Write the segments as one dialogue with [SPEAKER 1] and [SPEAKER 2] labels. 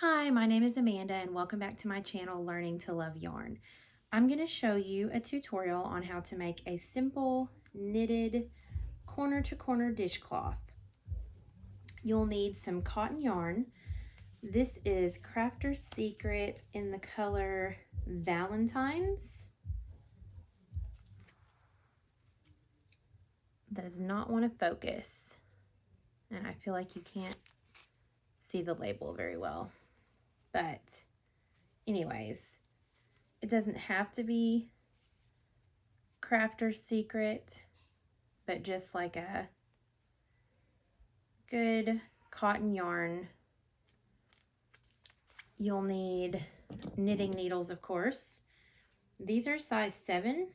[SPEAKER 1] Hi, my name is Amanda and welcome back to my channel, Learning to Love Yarn. I'm going to show you a tutorial on how to make a simple knitted corner-to-corner dishcloth. You'll need some cotton yarn. This is Crafter's Secret in the color Valentine's. That does not want to focus, and I feel like you can't see the label very well. But anyways, it doesn't have to be Crafter's Secret, but just like a good cotton yarn. You'll need knitting needles, of course. These are size 7,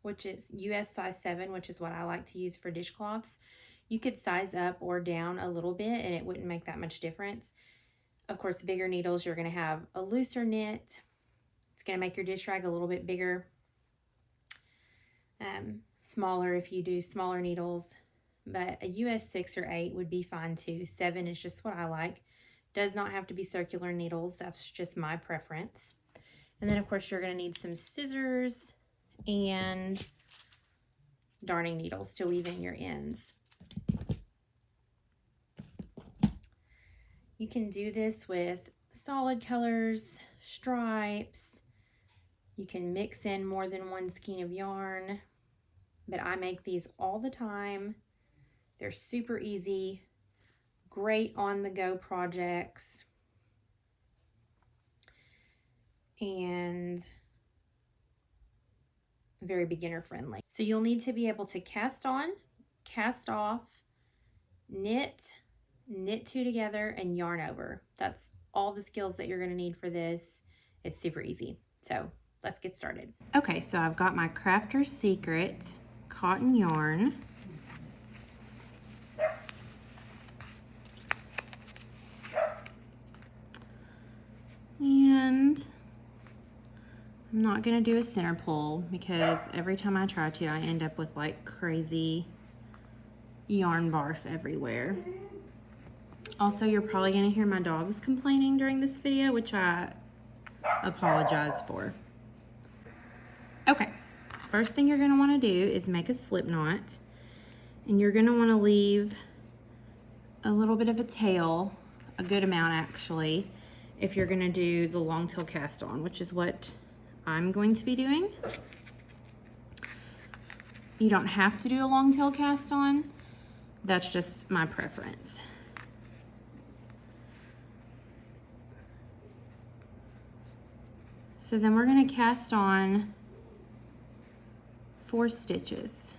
[SPEAKER 1] which is US size 7, which is what I like to use for dishcloths. You could size up or down a little bit and it wouldn't make that much difference. Of course, bigger needles, you're going to have a looser knit. It's going to make your dish rag a little bit bigger. Smaller if you do smaller needles, but a US 6 or 8 would be fine too. 7 is just what I like. Does not have to be circular needles. That's just my preference. And then of course you're going to need some scissors and darning needles to weave in your ends. You can do this with solid colors, stripes. You can mix in more than one skein of yarn, but I make these all the time. They're super easy, great on-the-go projects, and very beginner friendly. So you'll need to be able to cast on, cast off, knit, knit two together, and yarn over. That's all the skills that you're going to need for this. It's super easy. So let's get started. Okay, so I've got my Crafter's Secret cotton yarn. And I'm not going to do a center pull because every time I try to, I end up with like crazy yarn barf everywhere. Also, you're probably going to hear my dogs complaining during this video, which I apologize for. Okay, first thing you're going to want to do is make a slip knot, and you're going to want to leave a little bit of a tail, a good amount actually, if you're going to do the long tail cast on, which is what I'm going to be doing. You don't have to do a long tail cast on. That's just my preference. So then we're going to cast on 4 stitches.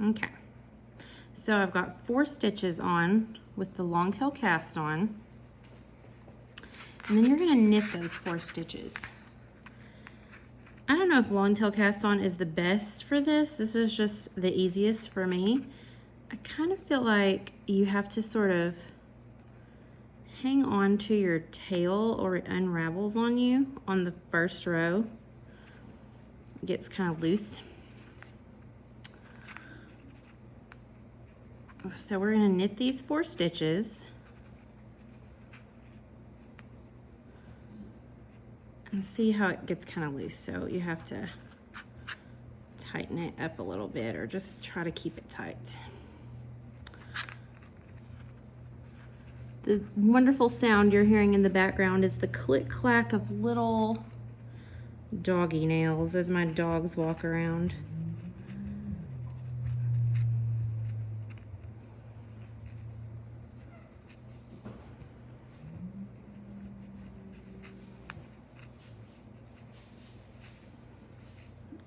[SPEAKER 1] Okay, so I've got 4 stitches on with the long tail cast on, and then you're going to knit those 4 stitches. I don't know if long tail cast on is the best for this. This is just the easiest for me. I kind of feel like you have to sort of hang on to your tail or it unravels on you on the first row. It gets kind of loose. So we're going to knit these 4 stitches and see how it gets kind of loose. So you have to tighten it up a little bit or just try to keep it tight. The wonderful sound you're hearing in the background is the click-clack of little doggy nails as my dogs walk around.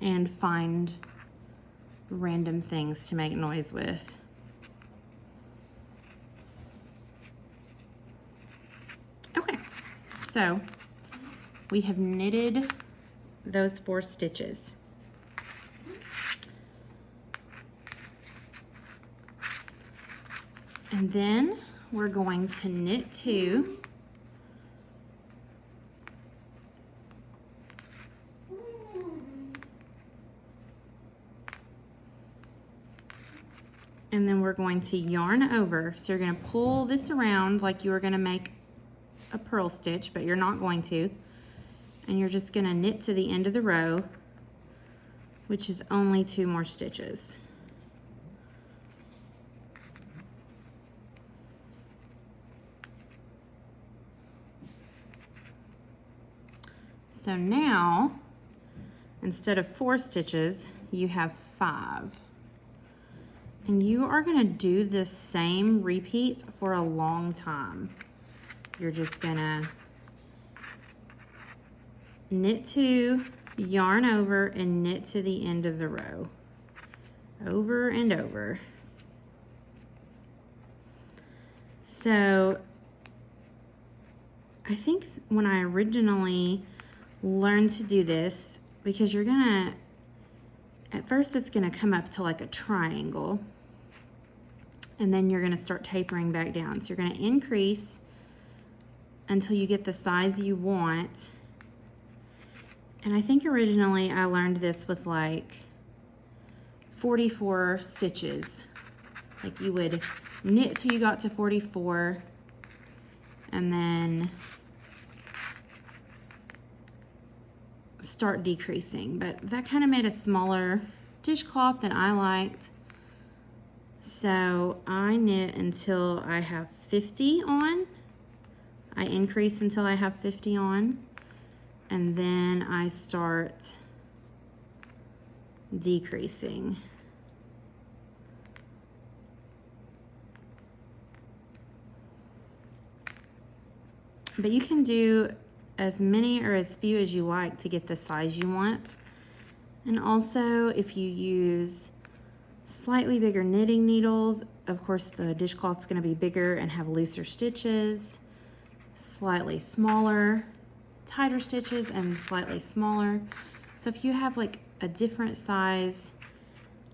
[SPEAKER 1] And find random things to make noise with. Okay, so we have knitted those 4 stitches. And then we're going to knit 2. And then we're going to yarn over. So you're going to pull this around like you were going to make a purl stitch, but you're not going to. And you're just going to knit to the end of the row, which is only 2 more stitches. So now, instead of 4 stitches, you have 5. And you are going to do this same repeat for a long time. You're just going to knit 2, yarn over, and knit to the end of the row. Over and over. So I think when I originally learned to do this, because you're going to, at first it's going to come up to like a triangle, and then you're going to start tapering back down. So you're going to increase until you get the size you want. And I think originally I learned this with like 44 stitches. Like you would knit till you got to 44, and then start decreasing. But that kind of made a smaller dishcloth than I liked. So I knit until I have 50 on. I increase until I have 50 on. And then I start decreasing. But you can do as many or as few as you like to get the size you want. And also, if you use slightly bigger knitting needles, of course the dishcloth's going to be bigger and have looser stitches. Slightly smaller, tighter stitches, and slightly smaller. So if you have like a different size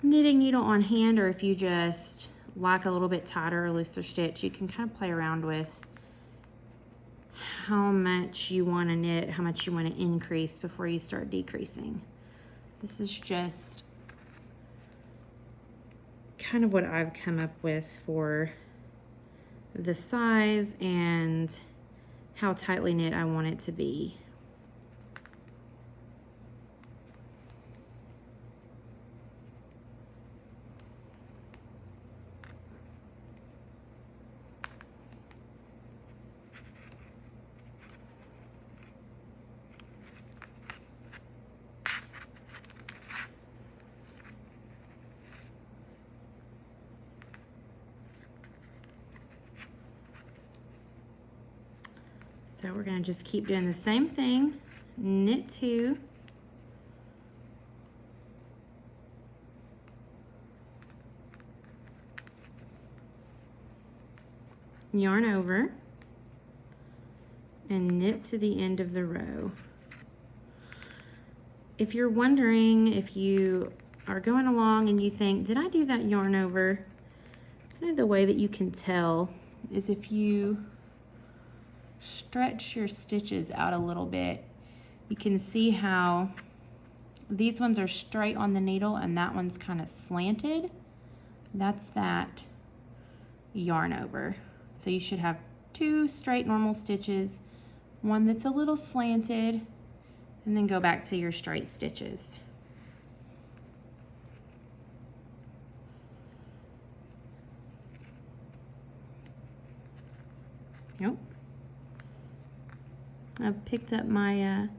[SPEAKER 1] knitting needle on hand, or if you just like a little bit tighter or looser stitch, you can kind of play around with how much you want to knit, how much you want to increase before you start decreasing. This is just kind of what I've come up with for the size and how tightly knit I want it to be. So we're going to just keep doing the same thing. Knit 2. Yarn over. And knit to the end of the row. If you're wondering, if you are going along and you think, did I do that yarn over? Kind of the way that you can tell is if you stretch your stitches out a little bit, you can see how these ones are straight on the needle and that one's kind of slanted. That's that yarn over. So you should have 2 straight normal stitches, one that's a little slanted, and then go back to your straight stitches. Nope. I've picked up my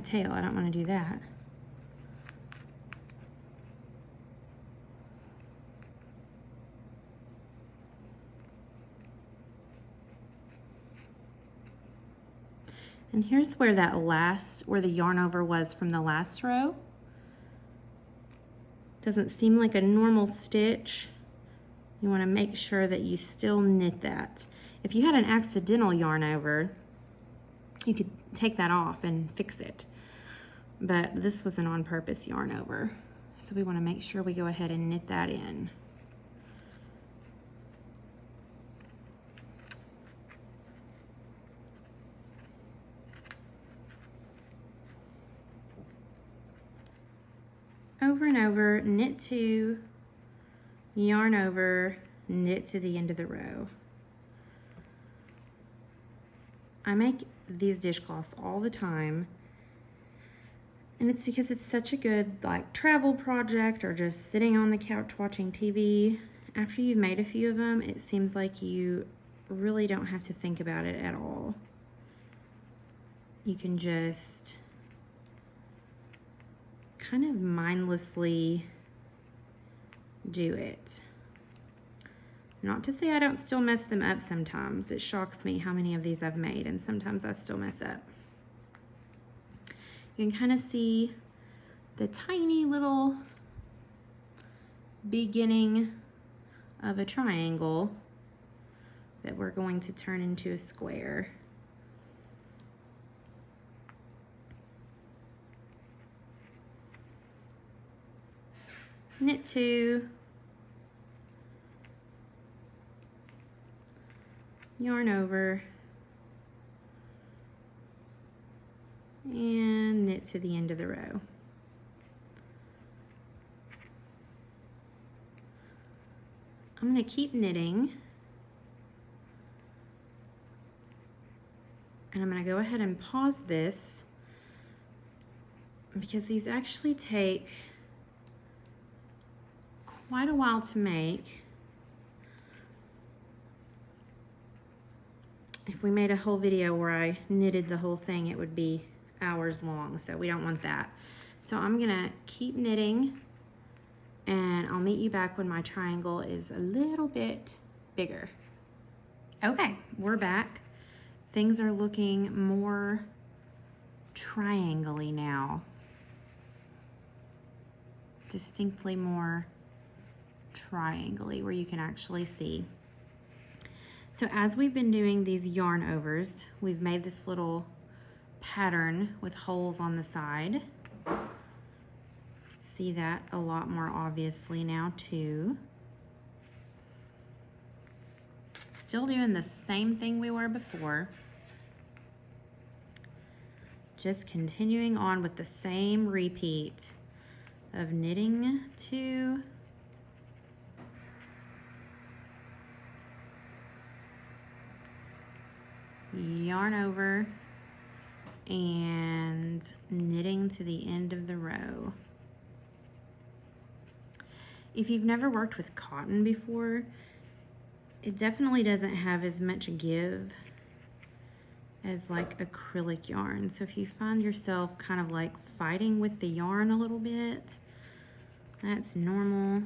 [SPEAKER 1] tail. I don't want to do that. And here's where where the yarn over was from the last row. Doesn't seem like a normal stitch. You want to make sure that you still knit that. If you had an accidental yarn over, you could take that off and fix it. But this was an on-purpose yarn over. So we want to make sure we go ahead and knit that in. Over and over, knit 2, yarn over, knit to the end of the row. I make these dishcloths all the time, and it's because it's such a good like travel project or just sitting on the couch watching TV. After you've made a few of them, it seems like you really don't have to think about it at all. You can just kind of mindlessly do it. Not to say I don't still mess them up sometimes. It shocks me how many of these I've made, and sometimes I still mess up. You can kind of see the tiny little beginning of a triangle that we're going to turn into a square. Knit 2, yarn over, and knit to the end of the row. I'm going to keep knitting, and I'm going to go ahead and pause this because these actually take quite a while to make. If we made a whole video where I knitted the whole thing, it would be hours long, so we don't want that. So I'm gonna keep knitting, and I'll meet you back when my triangle is a little bit bigger. Okay, we're back. Things are looking more triangle-y now. Distinctly more triangle-y, where you can actually see. So as we've been doing these yarn overs, we've made this little pattern with holes on the side. See that a lot more obviously now too. Still doing the same thing we were before. Just continuing on with the same repeat of knitting 2, yarn over, and knitting to the end of the row. If you've never worked with cotton before, it definitely doesn't have as much give as like acrylic yarn. So if you find yourself kind of like fighting with the yarn a little bit, that's normal.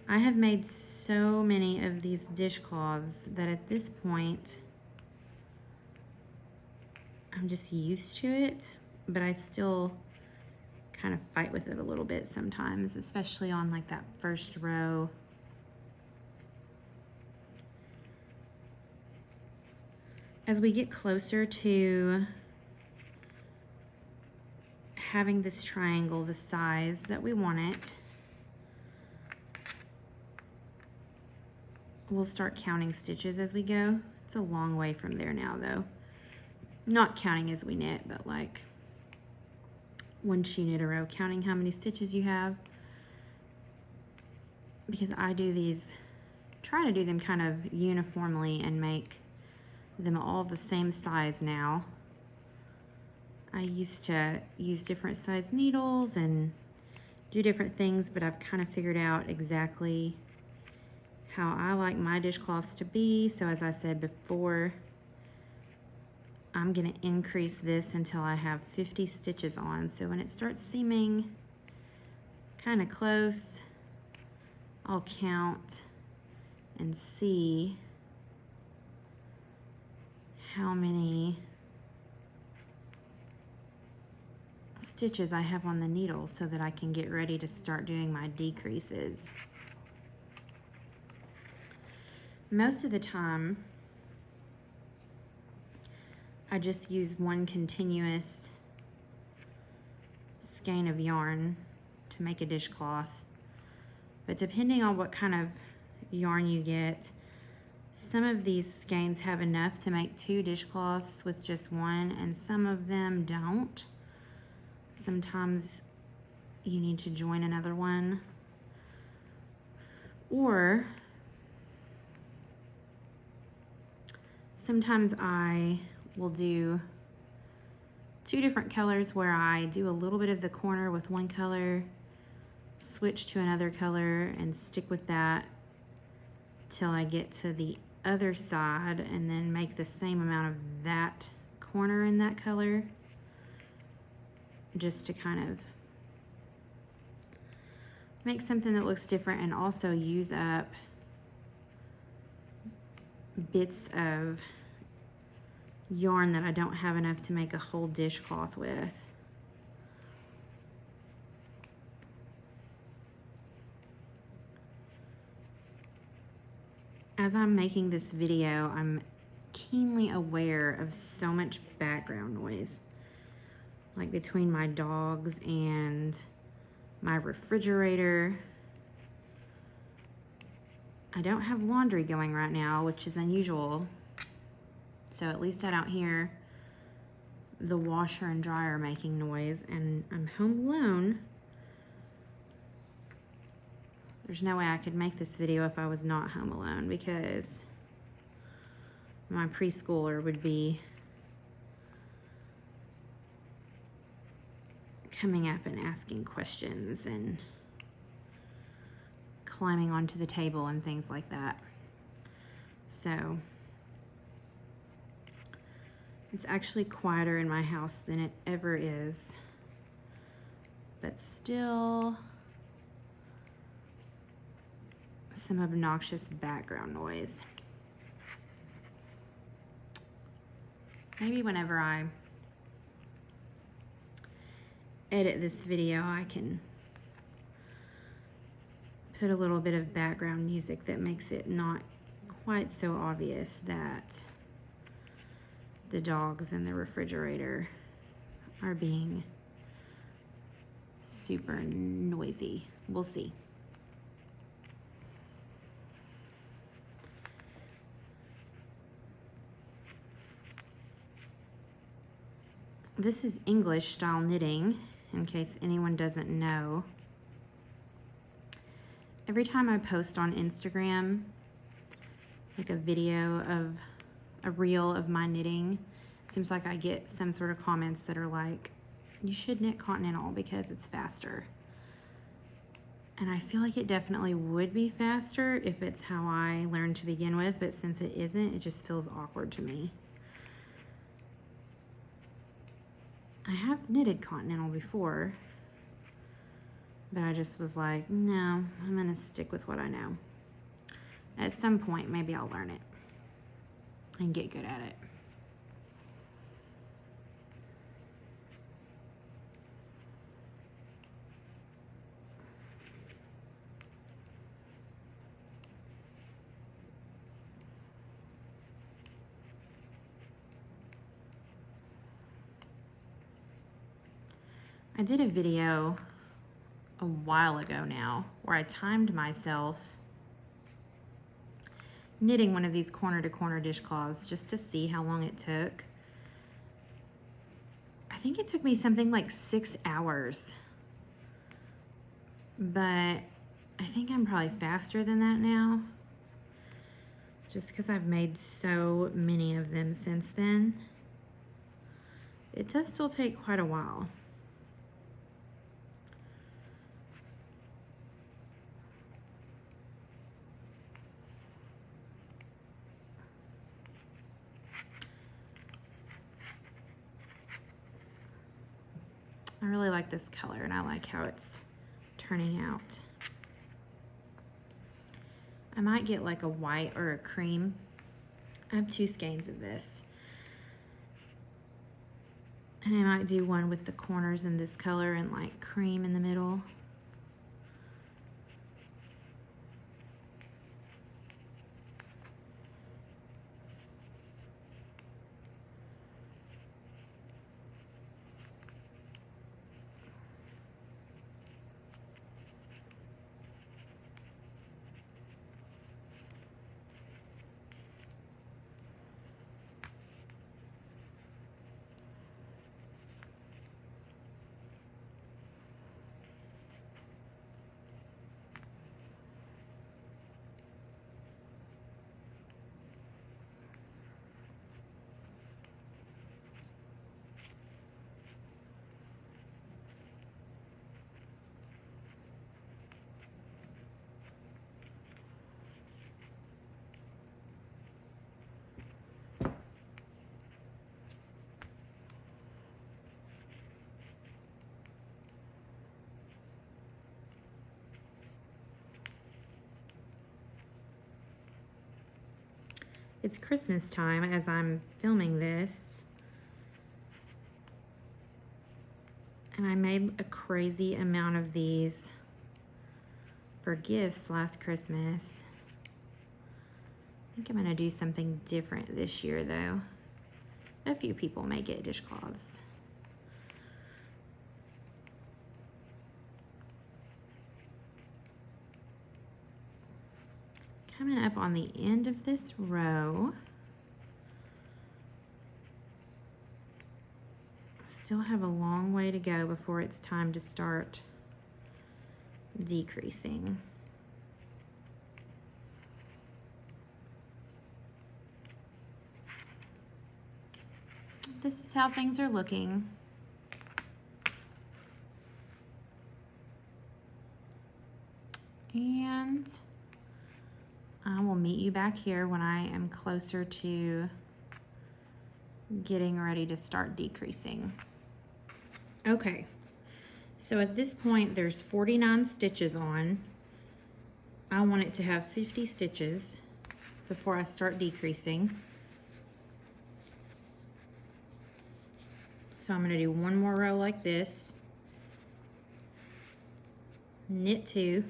[SPEAKER 1] I have made so many of these dishcloths that at this point, I'm just used to it, but I still kind of fight with it a little bit sometimes, especially on like that first row. As we get closer to having this triangle the size that we want it, we'll start counting stitches as we go. It's a long way from there now though. Not counting as we knit, but like once you knit a row, counting how many stitches you have. Because I do these, try to do them kind of uniformly and make them all the same size now. I used to use different size needles and do different things, but I've kind of figured out exactly how I like my dishcloths to be. So as I said before, I'm gonna increase this until I have 50 stitches on. So when it starts seeming kind of close, I'll count and see how many stitches I have on the needle so that I can get ready to start doing my decreases. Most of the time, I just use one continuous skein of yarn to make a dishcloth. But depending on what kind of yarn you get, some of these skeins have enough to make 2 dishcloths with just one, and some of them don't. Sometimes you need to join another one. Or sometimes I will do 2 different colors where I do a little bit of the corner with one color, switch to another color, and stick with that till I get to the other side, and then make the same amount of that corner in that color, just to kind of make something that looks different, and also use up bits of yarn that I don't have enough to make a whole dishcloth with. As I'm making this video, I'm keenly aware of so much background noise, like between my dogs and my refrigerator. I don't have laundry going right now, which is unusual, so at least I don't hear the washer and dryer making noise, and I'm home alone. There's no way I could make this video if I was not home alone, because my preschooler would be coming up and asking questions and climbing onto the table and things like that. So it's actually quieter in my house than it ever is, but still some obnoxious background noise. Maybe whenever I edit this video, I can put a little bit of background music that makes it not quite so obvious that the dogs in the refrigerator are being super noisy. We'll see. This is English style knitting, in case anyone doesn't know. Every time I post on Instagram, like a video of a reel of my knitting, it seems like I get some sort of comments that are like, you should knit continental because it's faster. And I feel like it definitely would be faster if it's how I learned to begin with, but since it isn't, it just feels awkward to me. I have knitted continental before, but I just was like, no, I'm gonna stick with what I know. At some point, maybe I'll learn it and get good at it. I did a video a while ago now where I timed myself knitting one of these corner to corner dishcloths just to see how long it took. I think it took me something like 6 hours, but I think I'm probably faster than that now, just because I've made so many of them since then. It does still take quite a while. I really like this color, and I like how it's turning out. I might get like a white or a cream. I have 2 skeins of this. And I might do one with the corners in this color and like cream in the middle. It's Christmas time as I'm filming this. And I made a crazy amount of these for gifts last Christmas. I think I'm gonna do something different this year though. A few people may get dishcloths. Coming up on the end of this row. Still have a long way to go before it's time to start decreasing. This is how things are looking. And I will meet you back here when I am closer to getting ready to start decreasing. Okay, so at this point there's 49 stitches on. I want it to have 50 stitches before I start decreasing. So I'm gonna do one more row like this, knit 2,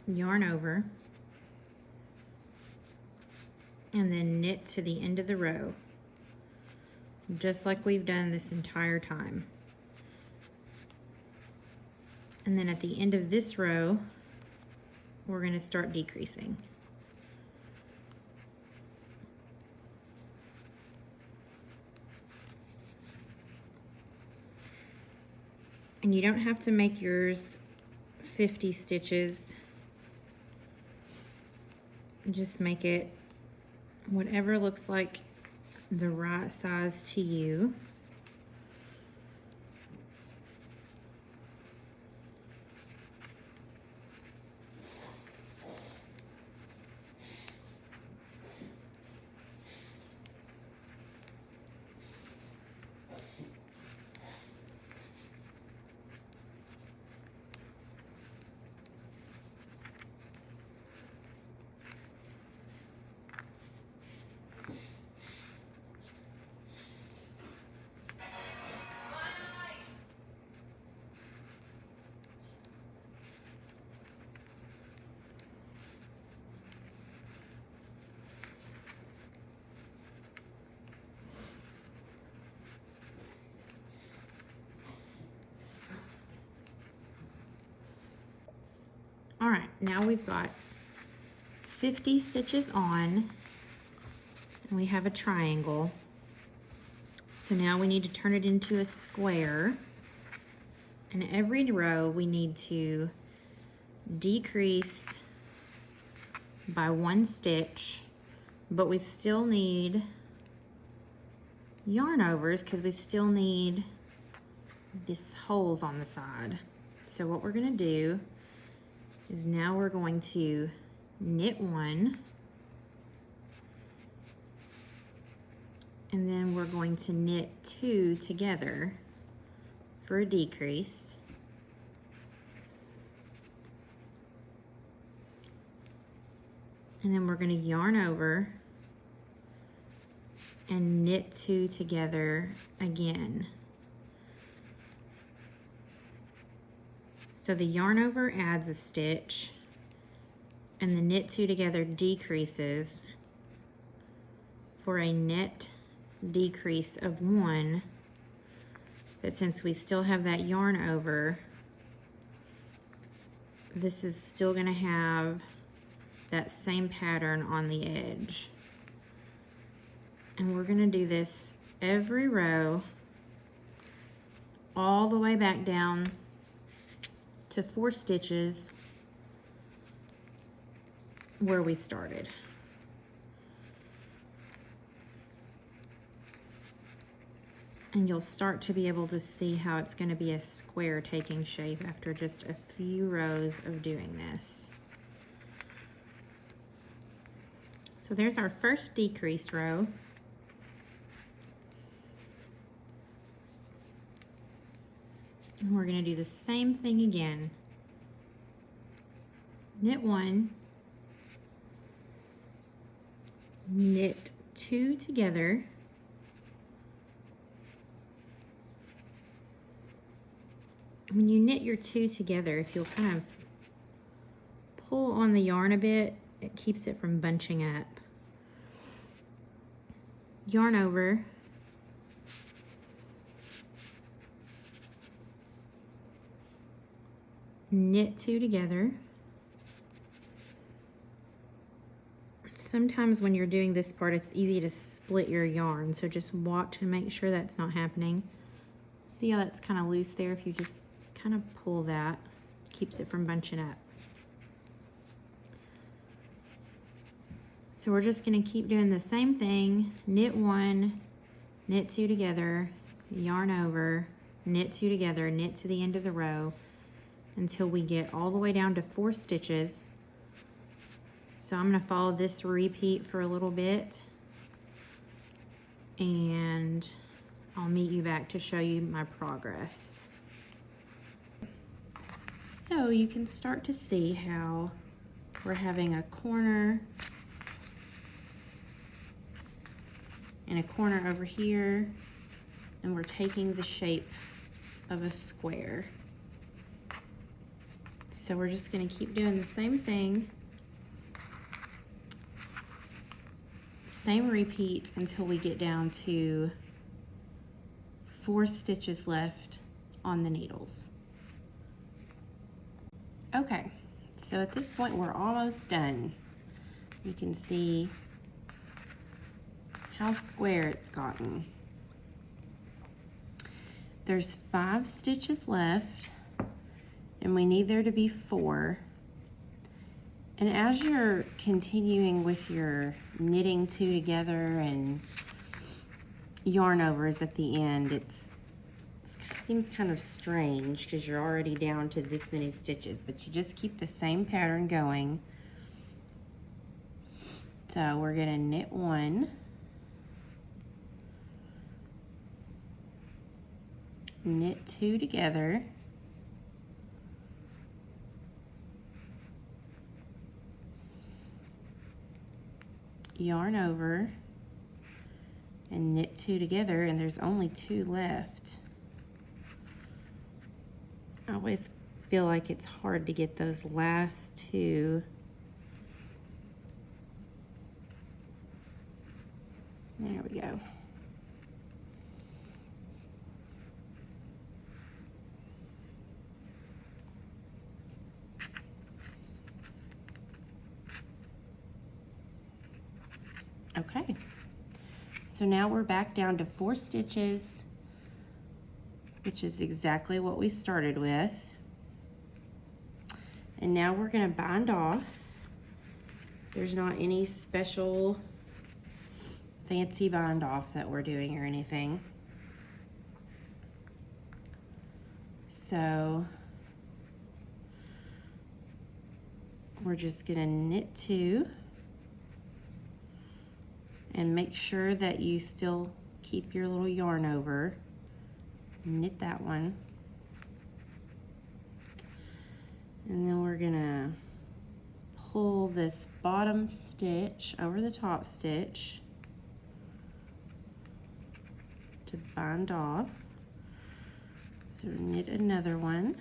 [SPEAKER 1] yarn over, and then knit to the end of the row, just like we've done this entire time. And then at the end of this row, we're going to start decreasing. And you don't have to make yours 50 stitches. Just make it whatever looks like the right size to you. All right, now we've got 50 stitches on, and we have a triangle. So now we need to turn it into a square. And every row we need to decrease by 1 stitch, but we still need yarn overs because we still need these holes on the side. So what we're gonna do is now we're going to knit 1, and then we're going to knit 2 together for a decrease. And then we're going to yarn over and knit 2 together again. So the yarn over adds a stitch, and the knit 2 together decreases for a net decrease of 1. But since we still have that yarn over, this is still going to have that same pattern on the edge. And we're going to do this every row all the way back down to 4 stitches where we started. And you'll start to be able to see how it's going to be a square taking shape after just a few rows of doing this. So there's our first decrease row. And we're going to do the same thing again. knit 1, knit 2 together, when you knit your 2 together, if you'll kind of pull on the yarn a bit, it keeps it from bunching up. Yarn over, knit 2 together. Sometimes when you're doing this part, it's easy to split your yarn, so just watch and make sure that's not happening. See how that's kind of loose there? If you just kind of pull that, keeps it from bunching up. So we're just going to keep doing the same thing. Knit 1, knit 2 together, yarn over, knit 2 together, knit to the end of the row until we get all the way down to 4 stitches. So I'm going to follow this repeat for a little bit, and I'll meet you back to show you my progress. So you can start to see how we're having a corner and a corner over here, and we're taking the shape of a square. So we're just going to keep doing the same thing, same repeats until we get down to 4 stitches left on the needles. Okay, so at this point we're almost done. You can see how square it's gotten. There's 5 stitches left, and we need there to be 4. And as you're continuing with your knitting 2 together and yarn overs at the end, it seems kind of strange because you're already down to this many stitches, but you just keep the same pattern going. So we're going to knit 1, knit 2 together, yarn over, and knit 2 together, and there's only 2 left. I always feel like it's hard to get those last 2. There we go. Okay, so now we're back down to 4 stitches, which is exactly what we started with. And now we're going to bind off. There's not any special fancy bind off that we're doing or anything. So we're just going to knit 2. And make sure that you still keep your little yarn over. Knit that one. And then we're gonna pull this bottom stitch over the top stitch to bind off. So knit another one.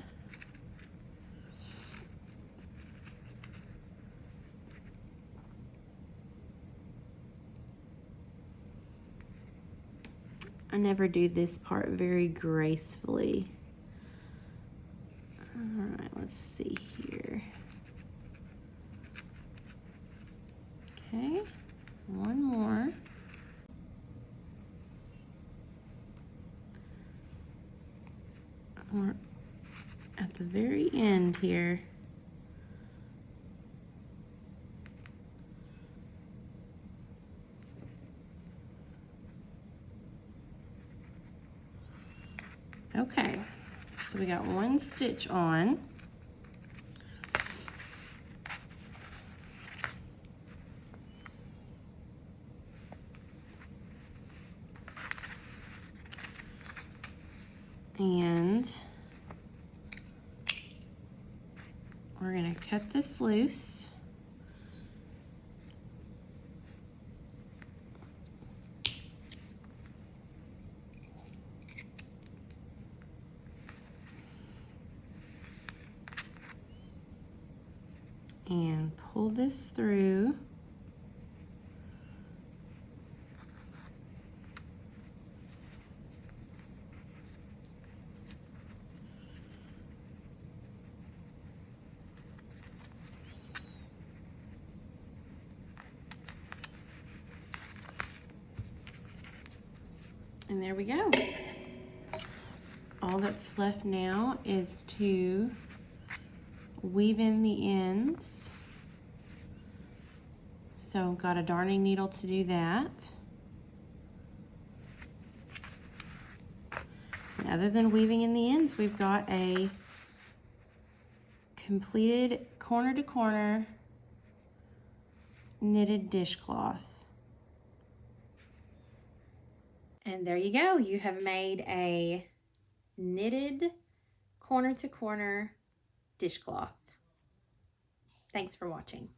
[SPEAKER 1] I never do this part very gracefully. All right, let's see here. Okay, one more. We're at the very end here. Okay, so we got 1 stitch on. And We're going to cut this loose. And pull this through. And there we go. All that's left now is to weave in the ends. So I've got a darning needle to do that. And other than weaving in the ends, we've got a completed corner to corner knitted dishcloth. And there you go. You have made a knitted corner to corner dishcloth. Thanks for watching.